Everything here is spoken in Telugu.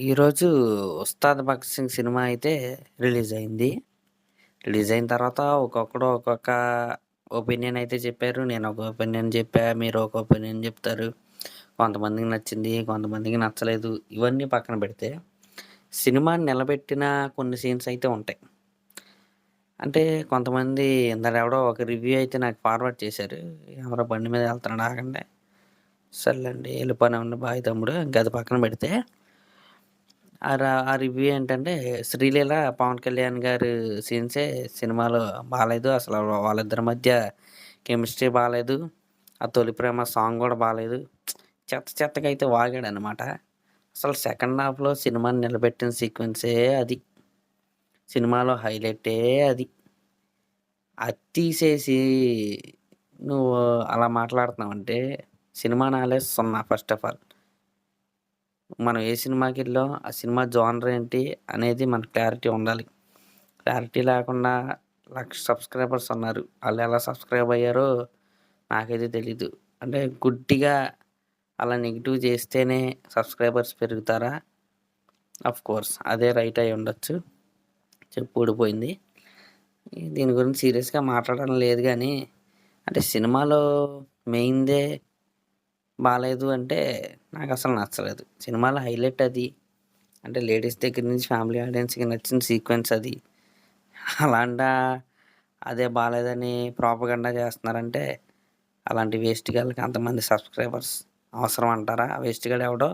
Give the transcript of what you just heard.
ఈరోజు 'ఉస్తాద్ భగత్ సింగ్' సినిమా అయితే రిలీజ్ అయింది. రిలీజ్ అయిన తర్వాత ఒక్కొక్కడు ఒక్కొక్క ఒపీనియన్ అయితే చెప్పారు. నేను ఒక ఒపీనియన్ చెప్పా. మీరు ఒక ఒపీనియన్ చెప్తారు. కొంతమందికి నచ్చింది. కొంతమందికి నచ్చలేదు. ఇవన్నీ పక్కన పెడితే సినిమాని నిలబెట్టిన కొన్ని సీన్స్ అయితే ఉంటాయి. అంటే కొంతమంది ఇందాక ఒక రివ్యూ అయితే నాకు ఫార్వర్డ్ చేశారు. ఎవరో బండి మీద వెళ్తున్నాడు ఆగండి. సర్లేండి వెళ్ళిపోనివ్వండి బాయ్ తమ్ముడు. ఇంక అది పక్కన పెడితే ఆ రివ్యూ ఏంటంటే 'శ్రీలీల', 'పవన్ కళ్యాణ్' గారి సీన్సే సినిమాలో బాలేదు. అసలు వాళ్ళిద్దరి మధ్య కెమిస్ట్రీ బాలేదు. ఆ 'తొలి ప్రేమ' సాంగ్ గూడా బాలేదు. చెత్త చెత్తగా అయితే వాగాడనమాట. అసలు సెకండ్ హాఫ్‌లో సినిమాని నిలబెట్టిన సీక్వెన్సే అది. సినిమాలో హైలైటే అది. అది తీసేసి నువ్వు అలా మాట్లాడుతున్నావంటే సినిమా నాలెడ్జ్ సున్నా ఫస్ట్ ఆఫ్ ఆల్. మనం ఏ సినిమాకెళ్ళాం, ఆ సినిమా జోనర్ ఏంటి అనేది మనకు క్లారిటీ ఉండాలి. క్లారిటీ లేకుండా 1,00,000 సబ్‌స్క్రైబర్స్ ఉన్నారు. ఆళ్ళెలా సబ్‌స్క్రైబ్ అయ్యారో నాకైతే తెలీదు. అంటే గుడ్డిగా అలా నెగెటివ్ చేస్తేనే సబ్‌స్క్రైబర్స్ పెరుగుతారా? ఆఫ్‌కోర్స్ అదే రైట్ అయ్యి ఉండొచ్చు. చెప్పు ఊడిపోయింది. దీని గురించి సీరియస్‌గా మాట్లాడడం లేదు గానీ, అంటే సినిమాలో మెయిన్‌దే బాలేదు అంటే నాకసలు నచ్చలేదు. సినిమాలో హైలైట్ అది. అంటే లేడీస్ దగ్గర నుంచి ఫ్యామిలీ ఆడియన్స్‌కి నచ్చిన సీక్వెన్స్ అది. అలాంటా అదే బాలేదని ప్రాపగండా చేస్తున్నారంటే, అలాంటి వేస్ట్ గాళ్ళకి అంతమంది సబ్‌స్క్రైబర్స్ అవసరం అంటారా? ఆ వేస్ట్ గాడు ఎవడో